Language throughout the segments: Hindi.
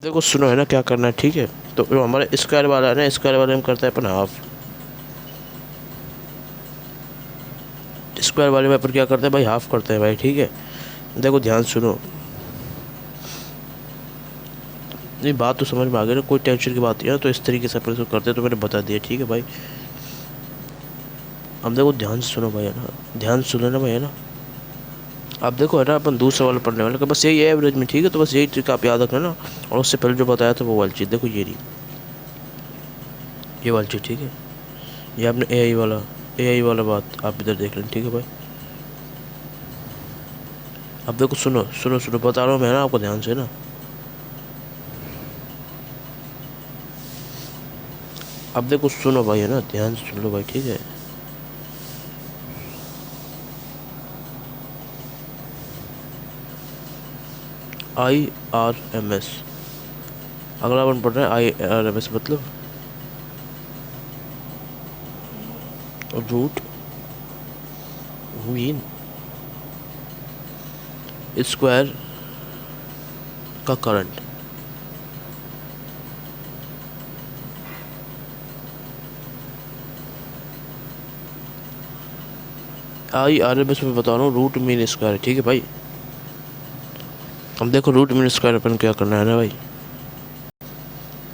देखो सुनो है ना क्या करना है, ठीक है। तो जो हमारा स्क्वायर वाला है ना, स्क्वायर वाले में करता है अपन हाफ। स्क्वायर वाले में अपन क्या करते हैं भाई, हाफ करते हैं भाई, ठीक है। देखो ध्यान सुनो, नहीं बात तो समझ में आ गई ना, कोई टेंशन की बात नहीं है। तो इस तरीके से अपन इसको करते हैं, तो मैंने बता दिया, ठीक है भाई। अब देखो ध्यान से सुनो भाई, है ना, ध्यान से सुनो ना भाई, है ना। अब देखो है ना, अपन दूसरा वाला पढ़ने वाले का बस यही है एवरेज में, ठीक है। तो बस यही ट्रिक आप याद रखना ना। और उससे पहले जो बताया था वो वाली चीज़ देखो, ये रही, ये वाली चीज़, ठीक है। ये आपने ए आई वाला बात आप इधर देख लें, ठीक है भाई। अब देखो सुनो सुनो सुनो, बता रहा हूँ मैं ना आपको, ध्यान से ना। अब देखो सुनो भाई, है ना, ध्यान से सुन लो भाई, ठीक है। IRMS, अगला अपन पढ़ रहे हैं IRMS मतलब रूट मीन स्क्वायर का करंट। IRMS में बता रहा हूँ, रूट मीन स्क्वायर, ठीक है भाई। अब देखो रूट मीन स्क्वायर अपन क्या करना है ना भाई।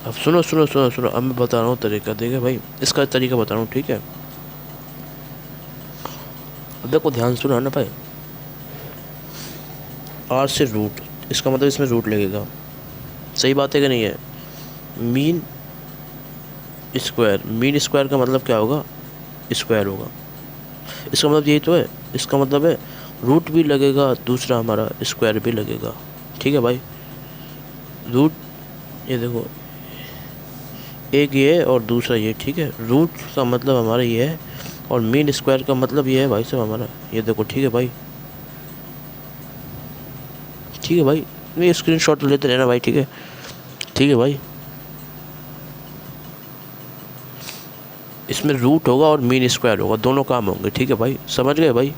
अब सुनो सुनो सुनो सुनो, अब मैं बता रहा हूँ तरीका, ठीक है भाई। इसका तरीका बता रहा हूँ, ठीक है। अब देखो ध्यान सुनो ना भाई, आर से रूट, इसका मतलब इसमें रूट लगेगा, सही बात है कि नहीं है। मीन स्क्वायर, मीन स्क्वायर का मतलब क्या होगा, स्क्वायर होगा। इसका मतलब यही तो है, इसका मतलब है रूट भी लगेगा, दूसरा हमारा स्क्वायर भी लगेगा, ठीक है भाई। रूट, ये देखो, एक ये है और दूसरा ये, ठीक है। रूट का मतलब हमारा ये है, और मीन स्क्वायर का मतलब ये है भाई साहब हमारा, ये देखो, ठीक है भाई, ठीक है भाई। ये स्क्रीनशॉट लेते रहना भाई, ठीक है, ठीक है भाई। इसमें रूट होगा और मीन स्क्वायर होगा, दोनों काम होंगे, ठीक है भाई, समझ गए भाई।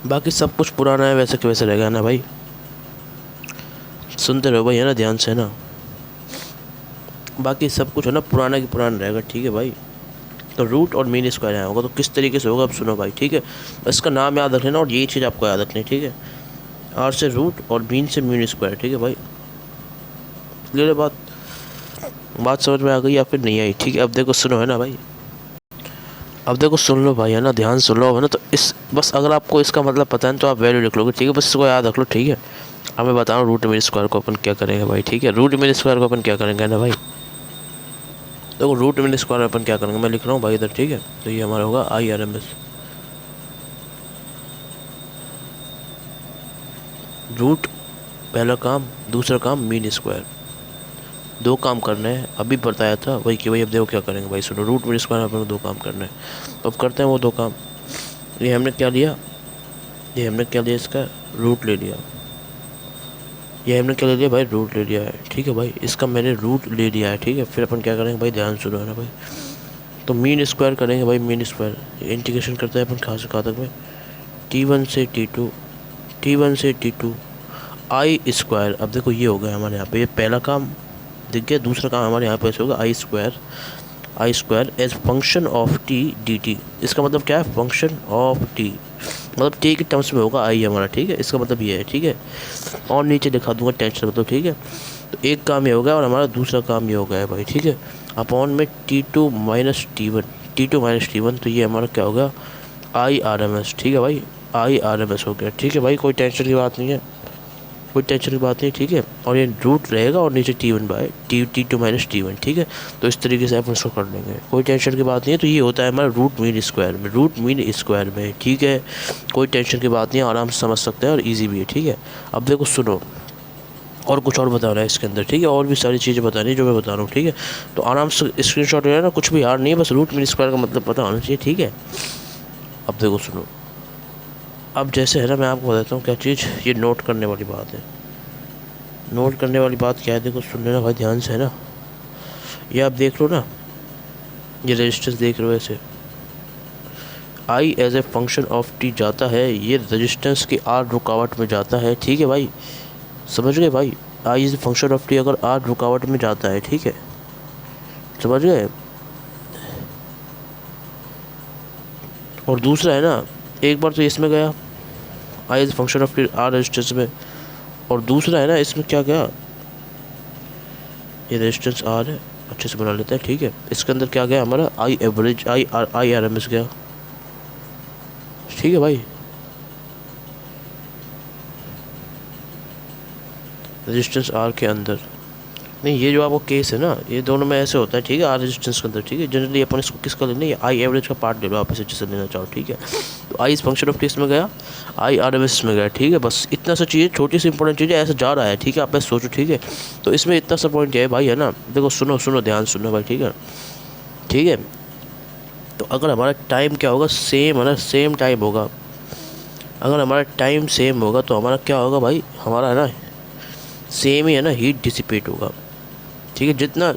बाकी सब कुछ पुराना है, वैसे के वैसे रहेगा ना भाई, सुनते रहो भाई, है ना, ध्यान से ना। बाकी सब कुछ है ना, पुराना की पुराना रहेगा, ठीक है भाई। तो रूट और मीन स्क्वायर यहाँ होगा, तो किस तरीके से होगा अब सुनो भाई, ठीक है। इसका नाम याद रख लेना, और ये चीज़ आपको याद रखनी है, ठीक है। आर से रूट और मीन से मीन स्क्वायर, ठीक है भाई। क्लियर है बात, बात समझ में आ गई या फिर नहीं आई, ठीक है। अब देखो सुनो है ना भाई, अब देखो सुन लो भाई, है ना, ध्यान सुन लो, है ना। तो इस बस अगर आपको इसका मतलब पता है तो आप वैल्यू लिख लोगे, ठीक है, बस इसको याद रख लो, ठीक है। अब मैं बता रहा हूँ रूट मीन स्क्वायर को अपन क्या करेंगे भाई, ठीक है। रूट मीन स्क्वायर को अपन क्या करेंगे ना भाई, देखो रूट मीन स्क्वायर अपन क्या करेंगे, मैं लिख रहा हूँ भाई इधर, ठीक है। तो ये हमारा होगा IRMS, रूट पहला काम, दूसरा काम मीन स्क्वायर, दो काम करने हैं, अभी बताया था वही कि भाई अब देखो क्या करेंगे भाई, सुनो। रूट मीन स्क्वायर अपन को दो काम करने हैं, तो अब करते हैं वो दो काम। ये हमने क्या लिया, ये हमने क्या लिया, इसका रूट ले लिया। ये हमने क्या ले लिया भाई, रूट ले लिया है, ठीक है भाई। इसका मैंने रूट ले लिया है, ठीक है। फिर अपन क्या करेंगे भाई, ध्यान सुनो है ना भाई। तो मीन स्क्वायर करेंगे भाई, मीन स्क्वायर इंटीग्रेशन करते हैं अपन कहाँ से कहाँ तक भाई, T1 से T2, T1 से T2 आई स्क्वायर। अब देखो ये हो गया हमारे यहाँ पे, ये पहला काम दिख गया। दूसरा काम हमारे यहाँ पे ऐसे होगा, I square as function of T D T. इसका मतलब क्या है, फंक्शन ऑफ टी, मतलब टी के टर्म्स में होगा आई हमारा, ठीक है। इसका मतलब ये है, ठीक है। और नीचे दिखा दूंगा टेंशन मतलब, ठीक है। तो एक काम ये हो गया, और हमारा दूसरा काम ये हो गया है भाई, ठीक है। अपॉन में T2 minus T1, T2 minus T1, तो ये हमारा क्या होगा, IRMS, ठीक है भाई। IRMS हो गया, ठीक है भाई, कोई टेंशन की बात नहीं है, कोई टेंशन की बात नहीं, ठीक है। और ये रूट रहेगा और नीचे T1 bye T2 minus T1, ठीक है। तो इस तरीके से अपन इसको कर लेंगे, कोई टेंशन की बात नहीं है। तो ये होता है हमारा रूट मीन स्क्वायर में, रूट मीन स्क्वायर में, ठीक है। कोई टेंशन की बात नहीं है, आराम से समझ सकते हैं और ईजी भी है, ठीक है। अब देखो सुनो, और कुछ और बता रहा है इसके अंदर, ठीक है। और भी सारी चीज़ें बतानी है जो मैं बता रहा हूँ, ठीक है। तो आराम से स्क्रीनशॉट लेना, कुछ भी हार्ड नहीं है, बस रूट मीन स्क्वायर का मतलब पता होना चाहिए, ठीक है। अब देखो सुनो, अब जैसे है ना, मैं आपको बताता हूँ क्या चीज़, ये नोट करने वाली बात है। नोट करने वाली बात क्या है, देखो सुन लेना भाई ध्यान से, है ना। ये आप देख लो ना, ये रजिस्टेंस देख रहे हो ऐसे, I as a function of T जाता है, ये रजिस्टेंस की आर रुकावट में जाता है, ठीक है भाई, समझ गए भाई। आई इज फंक्शन ऑफ टी अगर आर रुकावट में जाता है, ठीक है, समझ गए। और दूसरा है ना, एक बार तो इसमें गया I is function of T R resistance में, और दूसरा है ना इसमें क्या गया, ये रेजिस्टेंस आर है, अच्छे से बना लेते हैं, ठीक है। इसके अंदर क्या गया हमारा I average I R M S गया, ठीक है भाई। रेजिस्टेंस आर के अंदर नहीं, ये जो आपको केस है ना, ये दोनों में ऐसे होता है, ठीक है, आर रेजिस्टेंस के अंदर, ठीक है। जनरली अपन इसको किसका लेना है, आई एवरेज का पार्ट ले लो आप इसे जिसे लेना चाहो, ठीक है। तो आई इस फंक्शन ऑफ टी में गया, आई आर एम एस में गया, ठीक है। बस इतना सा चीज़, छोटी सी इंपॉर्टेंट चीज़ है, ऐसे जा रहा है, ठीक है, आप ऐसे सोचो, ठीक है। तो इसमें इतना सा पॉइंट है भाई, है ना, देखो सुनो सुनो ध्यान सुनो भाई, ठीक है, ठीक है। तो अगर हमारा टाइम क्या होगा, सेम है ना, सेम टाइम होगा, अगर हमारा टाइम सेम होगा तो हमारा क्या होगा भाई, हमारा है ना सेम ही है ना हीट डिसिपेट होगा, ठीक है। जितना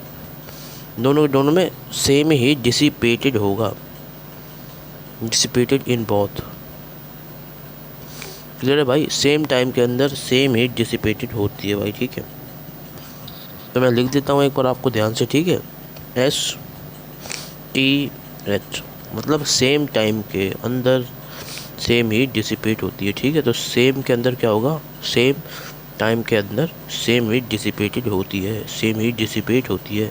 दोनों में सेम ही डिसिपेटेड होगा, डिसिपेटेड इन बोथ, क्लियर है भाई। सेम टाइम के अंदर सेम हीट डिसिपेटेड होती है भाई, ठीक है। तो मैं लिख देता हूँ एक बार आपको ध्यान से, ठीक है। STH मतलब सेम टाइम के अंदर सेम हीट डिसिपेट होती है, ठीक है। तो सेम के अंदर क्या होगा, सेम टाइम के अंदर सेम हीट डिसिपेटेड होती है, सेम हीट डिसिपेट होती है।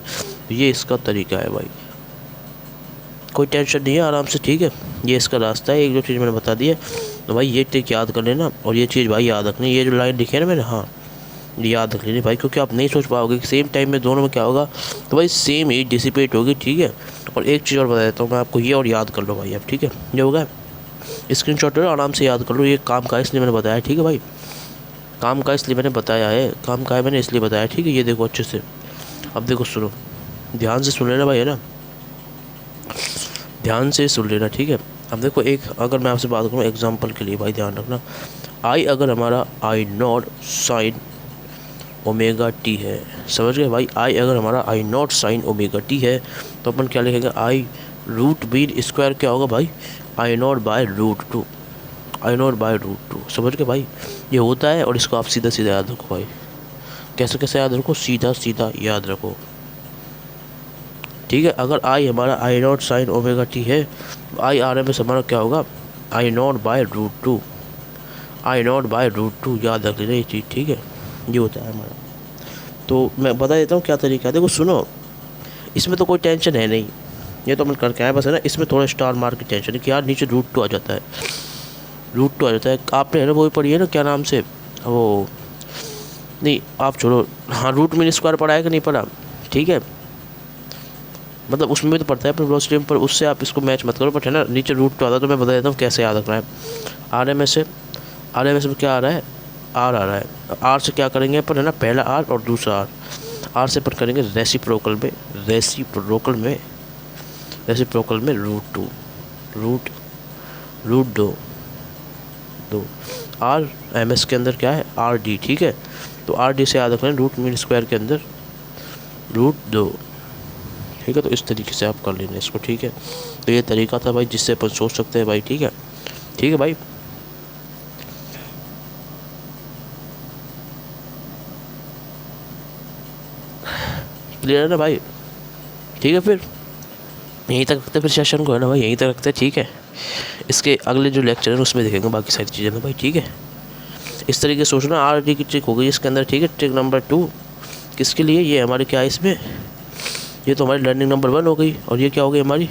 तो ये इसका तरीका है भाई, कोई टेंशन नहीं है, आराम से, ठीक है। ये इसका रास्ता है, एक जो चीज़ मैंने बता दी है, तो भाई ये ट्रिक याद कर लेना, और ये चीज़ भाई याद रखनी, ये जो लाइन लिखी है ना मैंने, हाँ ये याद रख लेनी भाई, क्योंकि आप नहीं सोच पाओगे कि सेम टाइम में दोनों में क्या होगा। तो भाई सेम हीट डिसिपेट होगी, ठीक है। और एक चीज़ और बता देता हूँ मैं आपको, ये और याद कर लो भाई अब, ठीक है। ये होगा स्क्रीनशॉट लो, आराम से याद कर लो, ये काम का इसलिए मैंने बताया, ठीक है भाई, काम का इसलिए मैंने बताया है, काम का है मैंने इसलिए बताया, ठीक है। ये देखो अच्छे से, अब देखो सुनो, ध्यान से सुन लेना भाई, है ना, ध्यान से सुन लेना, ठीक है। अब देखो एक, अगर मैं आपसे बात करूँ एग्जांपल के लिए भाई, ध्यान रखना, आई अगर हमारा I naught sine omega T है, समझ गए भाई। आई अगर हमारा I naught sine omega T है, तो अपन क्या लिखेंगे, आई रूट बी स्क्वायर क्या होगा भाई, I naught by root two, I naught by root two, समझ गए भाई। ये होता है, और इसको आप सीधा सीधा याद रखो भाई, कैसे कैसे याद रखो, सीधा सीधा याद रखो, ठीक है। अगर आई हमारा I naught sine omega T है, तो आई आर एम एस हमारा क्या होगा, I naught by root two, I naught by root two, याद रख लेना ये चीज़, ठीक है। ये होता है हमारा। तो मैं बता देता हूँ क्या तरीका है, देखो सुनो, इसमें तो कोई टेंशन है नहीं, ये तो अपन करके आए, बस है ना, इसमें थोड़ा स्टार मार की टेंशन है कि यार नीचे रूट टू आ जाता है, रूट टू आ जाता है। आपने है ना वो पढ़ी है ना, क्या नाम से, वो नहीं आप छोड़ो, हाँ रूट मीन स्क्वायर पढ़ा है कि नहीं पढ़ा, ठीक है, मतलब उसमें भी तो पढ़ता है अपने वेलोसिटी पर, उससे आप इसको मैच मत करो, बट है ना नीचे रूट टू आता है। तो मैं बता देता हूँ कैसे याद रखना है। आर एम एस से, आर एम एस में क्या आ रहा है, आर आ रहा है, आर से क्या करेंगे अपन, है ना, पहला आर और दूसरा आर, आर से अपन करेंगे रेसिप्रोकल में, रेसिप्रोकल में रूट टू, रूट दो आर एम एस के अंदर क्या है, आर डी, ठीक है। तो आर डी से याद रखना है, रूट मीन स्क्वायर के अंदर रूट दो, ठीक है। तो इस तरीके से आप कर लेना इसको, ठीक है। तो ये तरीका था भाई जिससे अपन सोच सकते हैं भाई, ठीक है, ठीक है भाई। क्लियर है ना भाई, ठीक है। फिर यहीं तक रखते फिर सेशन को, है ना भाई, यहीं तक रखते हैं, ठीक है। इसके अगले जो लेक्चर है उसमें देखेंगे बाकी सारी चीज़ें ना भाई, ठीक है। इस तरीके से सोचना, आर डी की ट्रिक हो गई इसके अंदर, ठीक है। ट्रिक नंबर 2 किसके लिए, ये हमारे क्या है इसमें, ये तो हमारी लर्निंग नंबर 1 हो गई, और ये क्या हो गई हमारी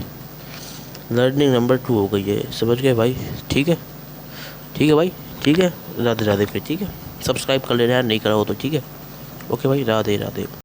लर्निंग नंबर 2 हो गई है, समझ गए भाई, ठीक है, ठीक है भाई, ठीक है। राधे राधे फिर, ठीक है। सब्सक्राइब कर लेना यार, नहीं करा हो तो, ठीक है। ओके भाई, राधे राधे।